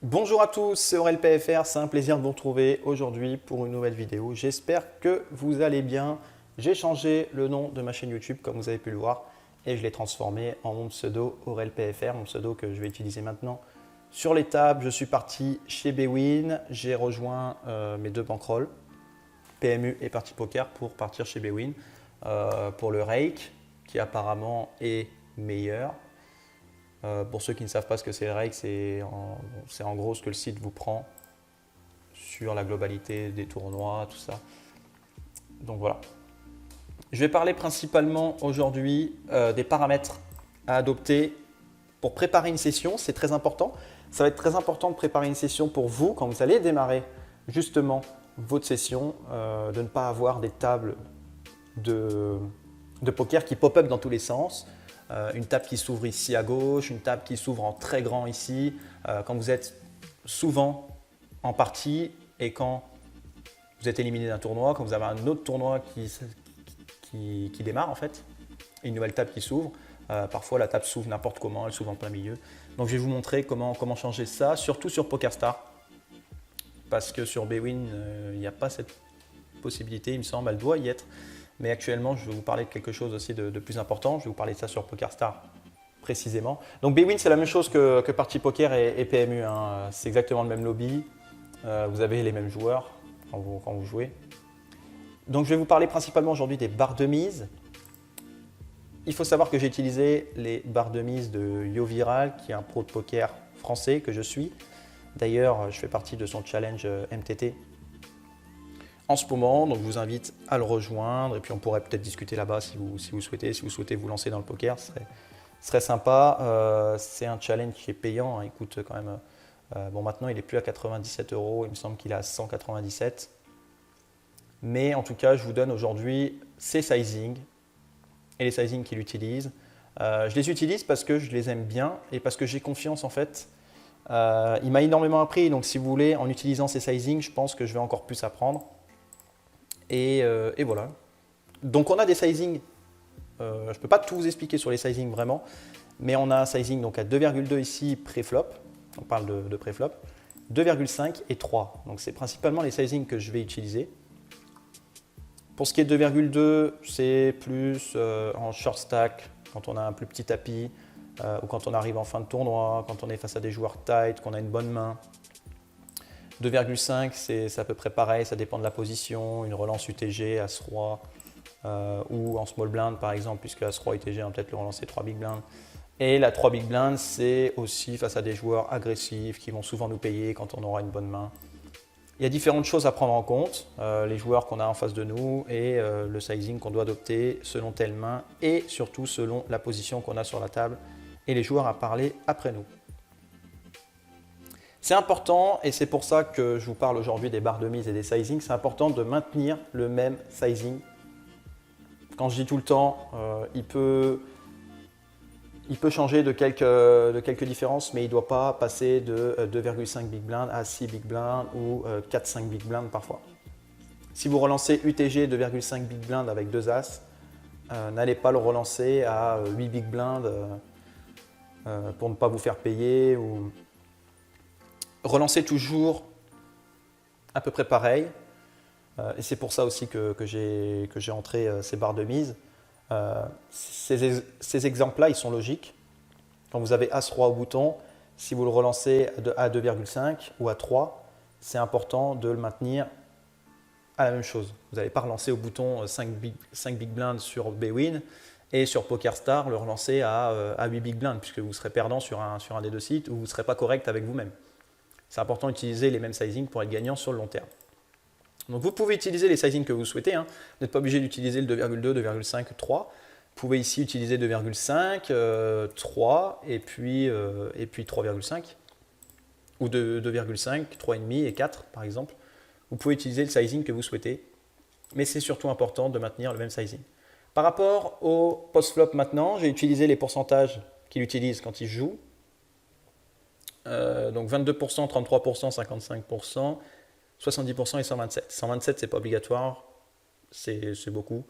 Bonjour à tous, c'est Aurel PFR, c'est un plaisir de vous retrouver aujourd'hui pour une nouvelle vidéo. J'espère que vous allez bien. J'ai changé le nom de ma chaîne YouTube comme vous avez pu le voir et je l'ai transformé en mon pseudo Aurel PFR, mon pseudo que je vais utiliser maintenant sur les tables. Je suis parti chez Bwin, j'ai rejoint mes deux bankrolls, PMU et Party Poker pour partir chez Bwin pour le rake qui apparemment est meilleur. Pour ceux qui ne savent pas ce que c'est le rake, c'est en gros ce que le site vous prend sur la globalité des tournois, tout ça. Donc voilà. Je vais parler principalement aujourd'hui des paramètres à adopter pour préparer une session. C'est très important. Ça va être très important de préparer une session pour vous quand vous allez démarrer justement votre session, de ne pas avoir des tables de poker qui pop-up dans tous les sens. Une table qui s'ouvre ici à gauche, une table qui s'ouvre en très grand ici. Quand vous êtes souvent en partie et quand vous êtes éliminé d'un tournoi, quand vous avez un autre tournoi qui démarre en fait, une nouvelle table qui s'ouvre. Parfois la table s'ouvre n'importe comment, elle s'ouvre en plein milieu. Donc je vais vous montrer comment changer ça, surtout sur PokerStars. Parce que sur Bwin, il n'y a pas cette possibilité, il me semble, elle doit y être. Mais actuellement, je vais vous parler de quelque chose aussi de plus important. Je vais vous parler de ça sur PokerStars précisément. Donc Bwin, c'est la même chose que Party Poker et PMU. Hein. C'est exactement le même lobby. Vous avez les mêmes joueurs quand vous jouez. Donc je vais vous parler principalement aujourd'hui des barres de mise. Il faut savoir que j'ai utilisé les barres de mise de YoViral, qui est un pro de poker français que je suis. D'ailleurs, je fais partie de son challenge MTT en ce moment, donc je vous invite à le rejoindre et puis on pourrait peut-être discuter là-bas si vous souhaitez vous lancer dans le poker, ce serait sympa. C'est un challenge qui est payant, hein, il coûte quand même, bon maintenant il est plus à 97 €, il me semble qu'il est à 197. Mais en tout cas, je vous donne aujourd'hui ses sizings et les sizings qu'il utilise. Je les utilise parce que je les aime bien et parce que j'ai confiance en fait. Il m'a énormément appris, donc si vous voulez, en utilisant ces sizings, je pense que je vais encore plus apprendre. Et voilà. Donc on a des sizings, je ne peux pas tout vous expliquer sur les sizings vraiment, mais on a un sizing donc à 2,2 ici pré-flop, on parle de pré-flop, 2,5 et 3. Donc c'est principalement les sizings que je vais utiliser. Pour ce qui est de 2,2, c'est plus en short stack, quand on a un plus petit tapis, ou quand on arrive en fin de tournoi, quand on est face à des joueurs tight, qu'on a une bonne main. 2,5, c'est à peu près pareil, ça dépend de la position, une relance UTG, As-Roi, ou en small blind par exemple, puisque As-Roi UTG, on va peut-être le relancer 3 big blind. Et la 3 big blind, c'est aussi face à des joueurs agressifs qui vont souvent nous payer quand on aura une bonne main. Il y a différentes choses à prendre en compte, les joueurs qu'on a en face de nous et le sizing qu'on doit adopter selon telle main et surtout selon la position qu'on a sur la table et les joueurs à parler après nous. C'est important et c'est pour ça que je vous parle aujourd'hui des barres de mise et des sizings. C'est important de maintenir le même sizing. Quand je dis tout le temps, il peut changer de quelques différences, mais il ne doit pas passer de 2,5 big blind à 6 big blind ou 4-5 big blind parfois. Si vous relancez UTG 2,5 big blind avec 2 As, n'allez pas le relancer à 8 big blind pour ne pas vous faire payer. Relancez toujours à peu près pareil. Et c'est pour ça aussi que j'ai entré ces barres de mise. Ces exemples-là, ils sont logiques. Quand vous avez As-Roi au bouton, si vous le relancez à 2,5 ou à 3, c'est important de le maintenir à la même chose. Vous n'allez pas relancer au bouton 5 big blind sur Bwin et sur PokerStars le relancer à 8 big blind puisque vous serez perdant sur un des deux sites ou vous ne serez pas correct avec vous-même. C'est important d'utiliser les mêmes sizings pour être gagnant sur le long terme. Donc vous pouvez utiliser les sizings que vous souhaitez. Hein. Vous n'êtes pas obligé d'utiliser le 2,2, 2,5, 3. Vous pouvez ici utiliser 2,5, 3 et puis 3,5 ou 2,5, 3,5 et 4 par exemple. Vous pouvez utiliser le sizing que vous souhaitez, mais c'est surtout important de maintenir le même sizing. Par rapport au post-flop maintenant, j'ai utilisé les pourcentages qu'il utilise quand il joue. Donc 22%, 33%, 55%, 70% et 127. 127, c'est pas obligatoire, c'est beaucoup.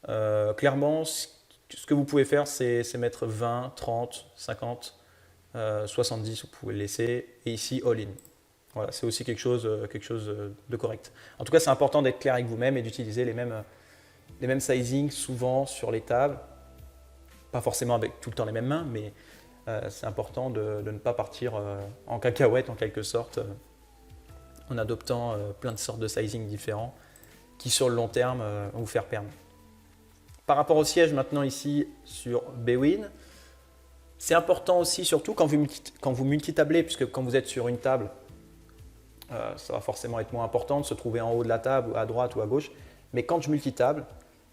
Clairement, ce que vous pouvez faire, c'est mettre 20, 30, 50 70, vous pouvez le laisser. Et ici, all-in. Voilà, c'est aussi quelque chose de correct. En tout cas, c'est important d'être clair avec vous-même et d'utiliser les mêmes sizing souvent sur les tables. Pas forcément avec tout le temps les mêmes mains, mais c'est important de ne pas partir en cacahuète en quelque sorte, en adoptant plein de sortes de sizing différents qui sur le long terme vont vous faire perdre. Par rapport au siège maintenant ici sur Bwin, c'est important aussi surtout quand vous multitablez, puisque quand vous êtes sur une table, ça va forcément être moins important de se trouver en haut de la table, à droite ou à gauche. Mais quand je multitable,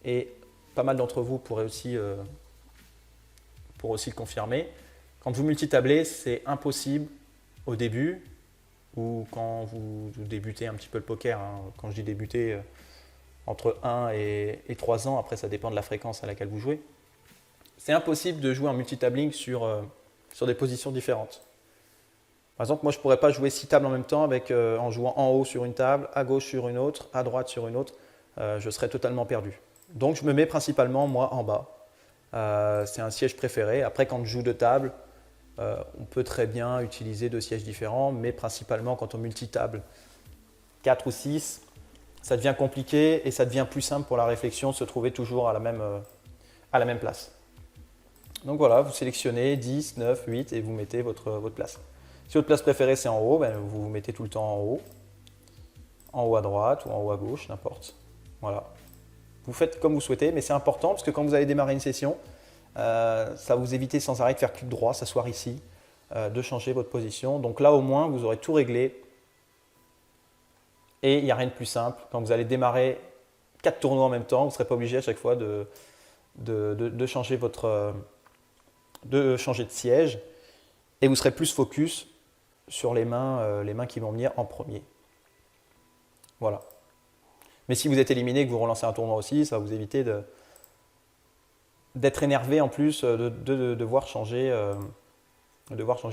et pas mal d'entre vous pourraient aussi le confirmer, quand vous multitablez, c'est impossible au début ou quand vous débutez un petit peu le poker. Hein. Quand je dis débuter, entre 1 et 3 ans, après ça dépend de la fréquence à laquelle vous jouez. C'est impossible de jouer en multitabling sur des positions différentes. Par exemple, moi je ne pourrais pas jouer 6 tables en même temps en jouant en haut sur une table, à gauche sur une autre, à droite sur une autre. Je serais totalement perdu. Donc je me mets principalement moi en bas. C'est un siège préféré. Après quand je joue de table, on peut très bien utiliser 2 sièges différents, mais principalement quand on multitable 4 ou 6, ça devient compliqué et ça devient plus simple pour la réflexion de se trouver toujours à la même place. Donc voilà, vous sélectionnez 10, 9, 8 et vous mettez votre place. Si votre place préférée c'est en haut, vous vous mettez tout le temps en haut à droite ou en haut à gauche, n'importe. Voilà. Vous faites comme vous souhaitez, mais c'est important parce que quand vous allez démarrer une session, ça va vous éviter sans arrêt de faire clic droit, s'asseoir ici, de changer votre position. Donc là au moins vous aurez tout réglé et il n'y a rien de plus simple. Quand vous allez démarrer 4 tournois en même temps, vous ne serez pas obligé à chaque fois de changer de siège et vous serez plus focus sur les mains qui vont venir en premier. Voilà. Mais si vous êtes éliminé et que vous relancez un tournoi aussi, ça va vous éviter d'être énervé en plus, de devoir changer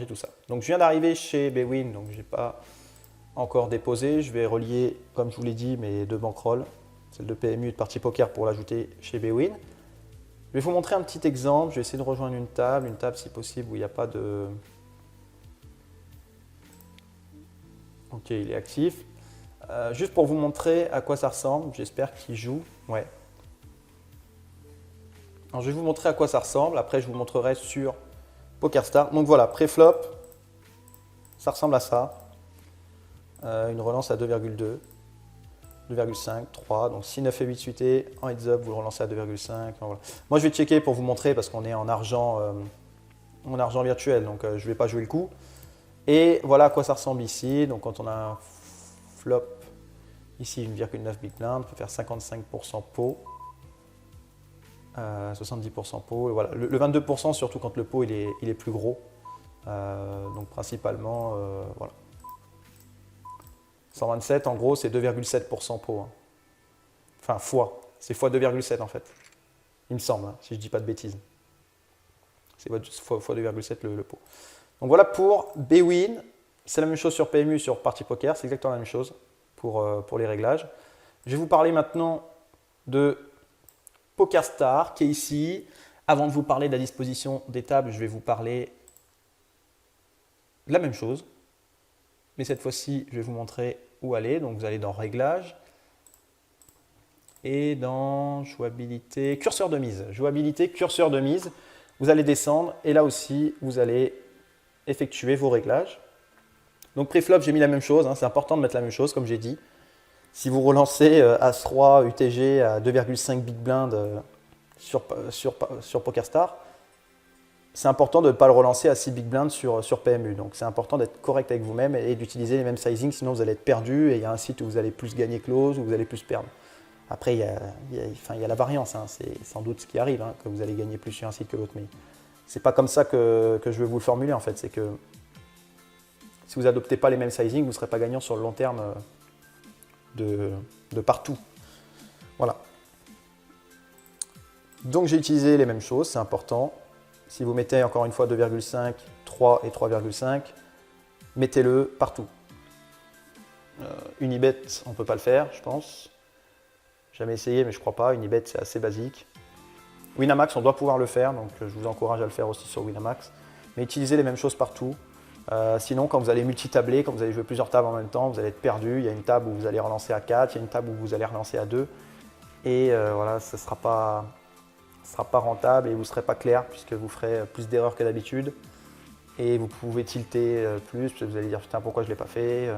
tout ça. Donc je viens d'arriver chez Bwin, donc je n'ai pas encore déposé. Je vais relier, comme je vous l'ai dit, mes 2 bankrolls, celle de PMU et de Party Poker pour l'ajouter chez Bwin. Je vais vous montrer un petit exemple. Je vais essayer de rejoindre une table si possible où il n'y a pas de... Ok, il est actif. Juste pour vous montrer à quoi ça ressemble, j'espère qu'il joue. Ouais. Alors, je vais vous montrer à quoi ça ressemble. Après, je vous montrerai sur PokerStars. Donc voilà, pré-flop, ça ressemble à ça. Une relance à 2,2, 2,5, 3. Donc 6, 9 et 8 suités. En heads up, vous le relancez à 2,5. Voilà. Moi, je vais checker pour vous montrer parce qu'on est en argent virtuel. Donc, je ne vais pas jouer le coup. Et voilà à quoi ça ressemble ici. Donc, quand on a un flop, ici 1,9 big blind, on peut faire 55% pot, 70% pot. Et voilà. Le 22% surtout quand le pot il est plus gros. Donc principalement, voilà. 127 en gros c'est 2,7% pot. Hein. Enfin fois, c'est fois 2,7 en fait. Il me semble, hein, si je ne dis pas de bêtises. C'est fois 2,7 le pot. Donc voilà pour Bwin. C'est la même chose sur PMU, sur Party Poker, c'est exactement la même chose pour les réglages. Je vais vous parler maintenant de PokerStars qui est ici. Avant de vous parler de la disposition des tables, je vais vous parler de la même chose. Mais cette fois-ci, je vais vous montrer où aller. Donc vous allez dans Réglages et dans Jouabilité, Curseur de mise. Jouabilité, Curseur de mise. Vous allez descendre et là aussi, vous allez effectuer vos réglages. Donc pré-flop, j'ai mis la même chose, hein, c'est important de mettre la même chose comme j'ai dit. Si vous relancez As-3 UTG à 2,5 big blind sur PokerStars, c'est important de ne pas le relancer à 6 big blind sur PMU. Donc c'est important d'être correct avec vous-même et d'utiliser les mêmes sizing, sinon vous allez être perdu et il y a un site où vous allez plus gagner close ou vous allez plus perdre. Après, il y a la variance, hein, c'est sans doute ce qui arrive, hein, que vous allez gagner plus sur un site que l'autre, mais c'est pas comme ça que je vais vous le formuler en fait, c'est que si vous n'adoptez pas les mêmes sizing, vous ne serez pas gagnant sur le long terme de partout. Voilà. Donc j'ai utilisé les mêmes choses, c'est important. Si vous mettez encore une fois 2,5, 3 et 3,5, mettez-le partout. Unibet, on ne peut pas le faire, je pense. Jamais essayé, mais je ne crois pas. Unibet, c'est assez basique. Winamax, on doit pouvoir le faire, donc je vous encourage à le faire aussi sur Winamax. mais utilisez les mêmes choses partout. Sinon, quand vous allez multitabler, quand vous allez jouer plusieurs tables en même temps, vous allez être perdu. Il y a une table où vous allez relancer à 4, il y a une table où vous allez relancer à 2. Et voilà, ce ne sera pas rentable et vous ne serez pas clair puisque vous ferez plus d'erreurs que d'habitude. Et vous pouvez tilter plus, parce que vous allez dire putain pourquoi je ne l'ai pas fait,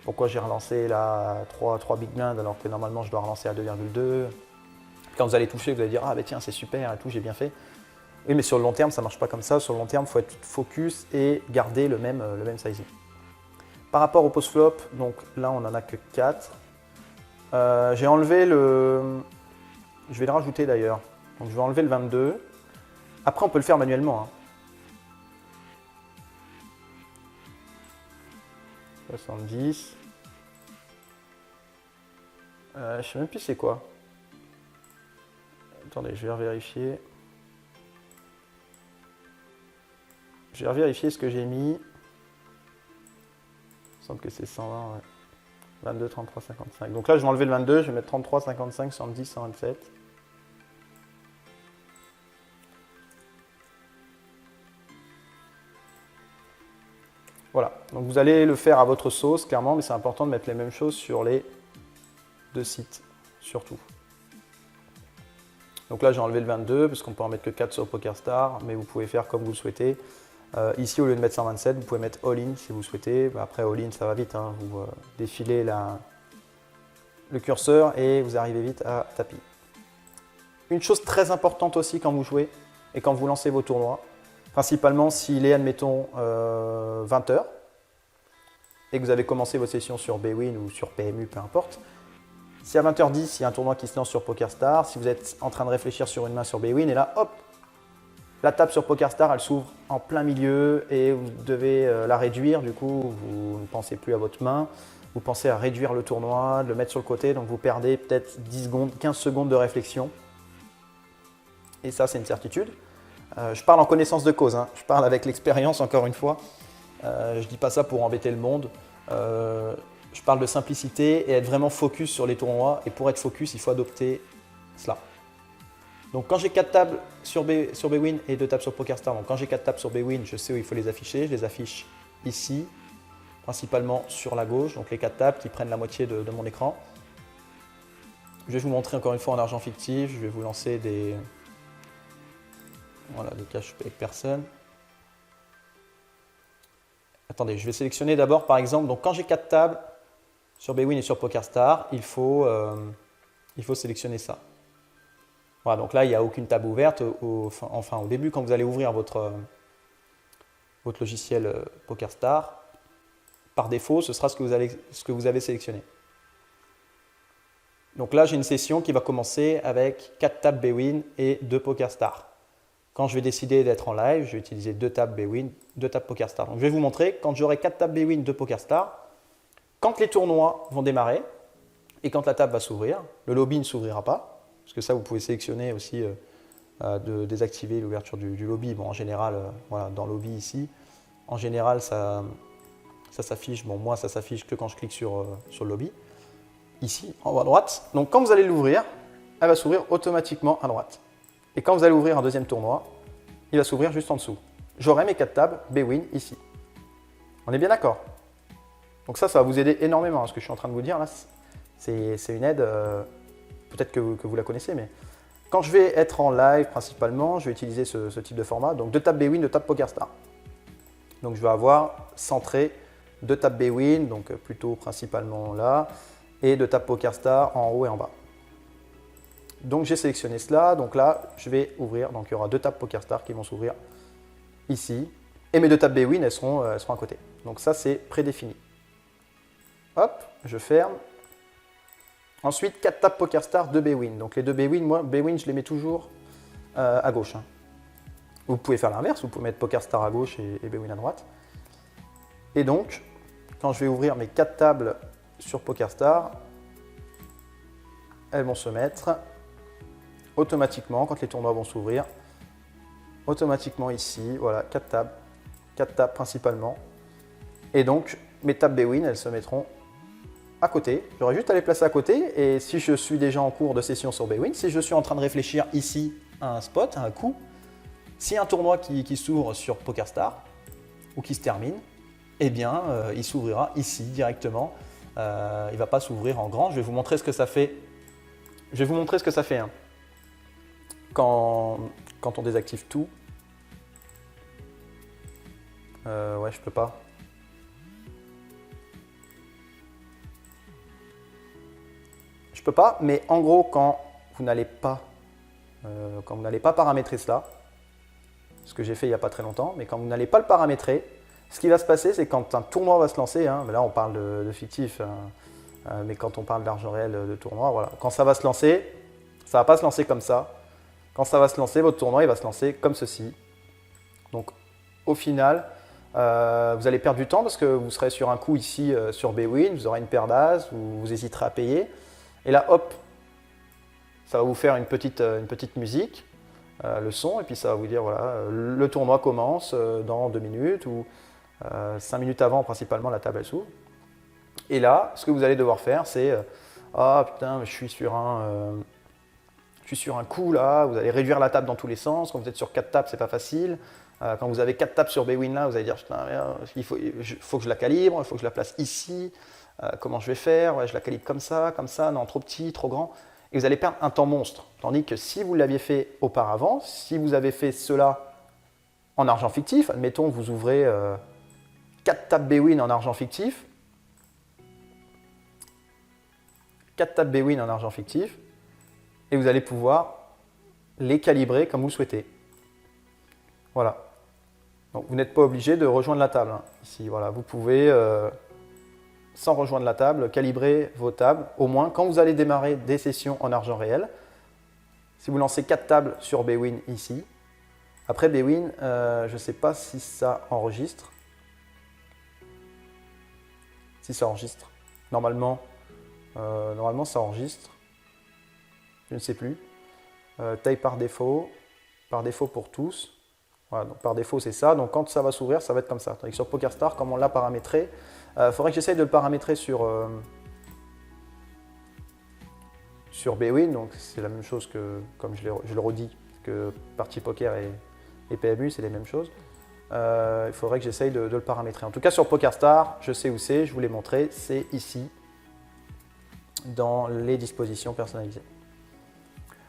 pourquoi j'ai relancé là à 3 big blinds alors que normalement je dois relancer à 2,2. Quand vous allez toucher, vous allez dire ah bah tiens c'est super et tout, j'ai bien fait. Oui mais sur le long terme ça ne marche pas comme ça, sur le long terme il faut être focus et garder le même sizing. Par rapport au post-flop, donc là on n'en a que 4. J'ai enlevé le... Je vais le rajouter d'ailleurs. Donc je vais enlever le 22. Après on peut le faire manuellement. Hein. 70. Je sais même plus c'est quoi. Attendez, je vais vérifier. Je vais vérifier ce que j'ai mis. Il me semble que c'est 120, ouais. 22, 33, 55. Donc là, je vais enlever le 22, je vais mettre 33, 55, 70, 127. Voilà, donc vous allez le faire à votre sauce, clairement, mais c'est important de mettre les mêmes choses sur les 2 sites, surtout. Donc là, j'ai enlevé le 22, parce qu'on peut en mettre que 4 sur PokerStars, mais vous pouvez faire comme vous le souhaitez. Ici, au lieu de mettre 127, vous pouvez mettre All-in si vous souhaitez. Après, All-in, ça va vite, hein. Vous défilez le curseur et vous arrivez vite à tapis. Une chose très importante aussi quand vous jouez et quand vous lancez vos tournois, principalement s'il est, admettons, 20h et que vous avez commencé vos sessions sur Bwin ou sur PMU, peu importe. Si à 20h10, il y a un tournoi qui se lance sur PokerStars, si vous êtes en train de réfléchir sur une main sur Bwin, et là, hop, la table sur PokerStars, elle s'ouvre en plein milieu et vous devez la réduire. Du coup, vous ne pensez plus à votre main, vous pensez à réduire le tournoi, de le mettre sur le côté, donc vous perdez peut-être 10 secondes, 15 secondes de réflexion. Et ça, c'est une certitude. Je parle en connaissance de cause, hein. Je parle avec l'expérience encore une fois. Je ne dis pas ça pour embêter le monde. Je parle de simplicité et être vraiment focus sur les tournois. Et pour être focus, il faut adopter cela. Donc quand j'ai 4 tables sur Bwin et 2 tables sur PokerStars, donc quand j'ai 4 tables sur Bwin, je sais où il faut les afficher. Je les affiche ici, principalement sur la gauche, donc les 4 tables qui prennent la moitié de mon écran. Je vais vous montrer encore une fois en argent fictif. Je vais vous lancer des cash avec personne. Attendez, je vais sélectionner d'abord par exemple, donc quand j'ai 4 tables sur Bwin et sur PokerStars, il faut sélectionner ça. Voilà, donc là il n'y a aucune table ouverte, au début quand vous allez ouvrir votre logiciel PokerStars, par défaut ce sera ce que vous avez sélectionné. Donc là j'ai une session qui va commencer avec 4 tables Bwin et 2 PokerStars. Quand je vais décider d'être en live, je vais utiliser 2 tables Bwin, 2 tables PokerStars. Donc je vais vous montrer, quand j'aurai 4 tables Bwin, 2 PokerStars, quand les tournois vont démarrer et quand la table va s'ouvrir, le lobby ne s'ouvrira pas, parce que ça vous pouvez sélectionner aussi de désactiver l'ouverture du lobby. Bon, en général, voilà, dans lobby ici, en général ça s'affiche, bon moi ça s'affiche que quand je clique sur le lobby, ici en haut à droite. Donc quand vous allez l'ouvrir, elle va s'ouvrir automatiquement à droite. Et quand vous allez ouvrir un deuxième tournoi, il va s'ouvrir juste en dessous. J'aurai mes 4 tables Bwin ici. On est bien d'accord? Donc ça va vous aider énormément. Hein, ce que je suis en train de vous dire là, c'est une aide, peut-être que vous la connaissez, mais quand je vais être en live principalement, je vais utiliser ce type de format. Donc 2 tables Bwin, 2 tables PokerStars. Donc je vais avoir centré 2 tables Bwin, donc plutôt principalement là, et 2 tables PokerStars en haut et en bas. Donc j'ai sélectionné cela, donc là je vais ouvrir, donc il y aura 2 tables PokerStars qui vont s'ouvrir ici, et mes 2 tables Bwin elles seront à côté. Donc ça c'est prédéfini. Hop, je ferme. Ensuite 4 tables PokerStars, 2 Bwin. Donc les 2 Bwin, moi Bwin je les mets toujours à gauche. Hein. Vous pouvez faire l'inverse, vous pouvez mettre PokerStars à gauche et Bwin à droite. Et donc quand je vais ouvrir mes 4 tables sur PokerStars, elles vont se mettre automatiquement, quand les tournois vont s'ouvrir, automatiquement ici, voilà, 4 tables principalement. Et donc, mes tables Bwin, elles se mettront à côté. J'aurai juste à les placer à côté, et si je suis déjà en cours de session sur Bwin, si je suis en train de réfléchir ici à un spot, à un coup, S'il y a un tournoi qui s'ouvre sur PokerStars ou qui se termine, eh bien, il s'ouvrira ici directement. Il ne va pas s'ouvrir en grand. Je vais vous montrer ce que ça fait. Je vais vous montrer ce que ça fait hein, quand on désactive tout. Ouais, je peux pas. Je peux pas, mais en gros, quand vous n'allez pas paramétrer cela, ce que j'ai fait il n'y a pas très longtemps, mais quand vous n'allez pas le paramétrer, ce qui va se passer, c'est quand un tournoi va se lancer, hein, là on parle de fictif, hein, mais quand on parle d'argent réel de tournoi, voilà, quand ça va se lancer, ça ne va pas se lancer comme ça. Quand ça va se lancer, votre tournoi il va se lancer comme ceci. Donc au final, vous allez perdre du temps parce que vous serez sur un coup ici sur Bwin, vous aurez une paire d'as, vous hésiterez à payer. Et là, hop, ça va vous faire une petite musique, le son, et puis ça va vous dire, voilà, le tournoi commence dans 2 minutes ou 5 minutes avant, principalement, la table elle s'ouvre. Et là, ce que vous allez devoir faire, c'est ah putain, je suis sur un coup là, vous allez réduire la table dans tous les sens. Quand vous êtes sur 4 tables, c'est pas facile. Quand vous avez 4 tables sur Bwin là, vous allez dire putain, il faut que je la calibre, il faut que je la place ici. Comment je vais faire? Ouais, je la calibre comme ça, non, trop petit, trop grand. Et vous allez perdre un temps monstre. Tandis que si vous l'aviez fait auparavant, si vous avez fait cela en argent fictif, admettons vous ouvrez 4 tables Bwin en argent fictif, 4 tables Bwin en argent fictif, et vous allez pouvoir les calibrer comme vous le souhaitez. Voilà. Donc vous n'êtes pas obligé de rejoindre la table. Hein. Ici, voilà, vous pouvez, sans rejoindre la table, calibrer vos tables. Au moins, quand vous allez démarrer des sessions en argent réel, si vous lancez 4 tables sur Bwin ici, après Bwin, je ne sais pas si ça enregistre. Si ça enregistre. Normalement, ça enregistre. Je ne sais plus. Taille par défaut pour tous. Voilà, donc par défaut c'est ça. Donc quand ça va s'ouvrir, ça va être comme ça. Tandis que sur PokerStars, comme on l'a paramétré, il faudrait que j'essaye de le paramétrer sur Bwin. Donc c'est la même chose que, comme je le redis, que Party Poker et PMU, c'est les mêmes choses. Il faudrait que j'essaye de le paramétrer. En tout cas sur PokerStars, je sais où c'est, je vous l'ai montré, c'est ici, dans les dispositions personnalisées.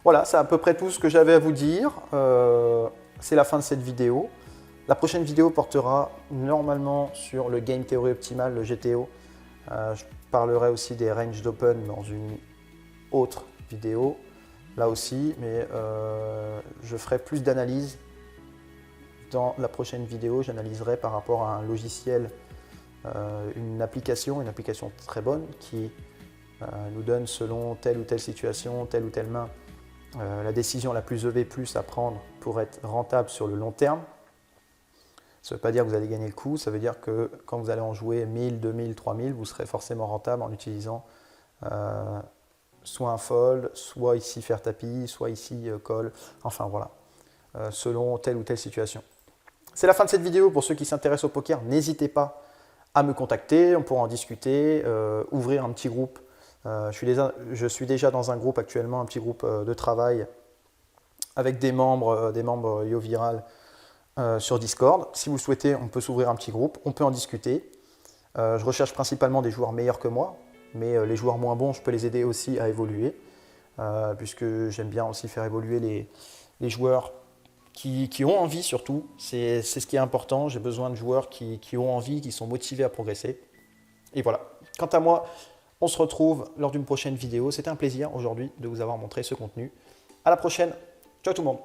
Voilà, c'est à peu près tout ce que j'avais à vous dire. C'est la fin de cette vidéo. La prochaine vidéo portera normalement sur le Game Theory Optimal, le GTO. Je parlerai aussi des ranges d'open dans une autre vidéo, là aussi, mais je ferai plus d'analyse dans la prochaine vidéo. J'analyserai par rapport à un logiciel, une application très bonne qui nous donne selon telle ou telle situation, telle ou telle main, la décision la plus EV+ à prendre pour être rentable sur le long terme. Ça ne veut pas dire que vous allez gagner le coup, ça veut dire que quand vous allez en jouer 1000, 2000, 3000, vous serez forcément rentable en utilisant soit un fold, soit ici faire tapis, soit ici call, enfin voilà, selon telle ou telle situation. C'est la fin de cette vidéo. Pour ceux qui s'intéressent au poker, n'hésitez pas à me contacter, on pourra en discuter, ouvrir un petit groupe. Je suis déjà dans un groupe actuellement, un petit groupe de travail avec des membres YoViral sur Discord. Si vous le souhaitez, on peut s'ouvrir un petit groupe, on peut en discuter. Je recherche principalement des joueurs meilleurs que moi, mais les joueurs moins bons, je peux les aider aussi à évoluer, puisque j'aime bien aussi faire évoluer les joueurs qui ont envie surtout. C'est ce qui est important, j'ai besoin de joueurs qui ont envie, qui sont motivés à progresser. Et voilà. Quant à moi, on se retrouve lors d'une prochaine vidéo. C'était un plaisir aujourd'hui de vous avoir montré ce contenu. À la prochaine. Ciao tout le monde.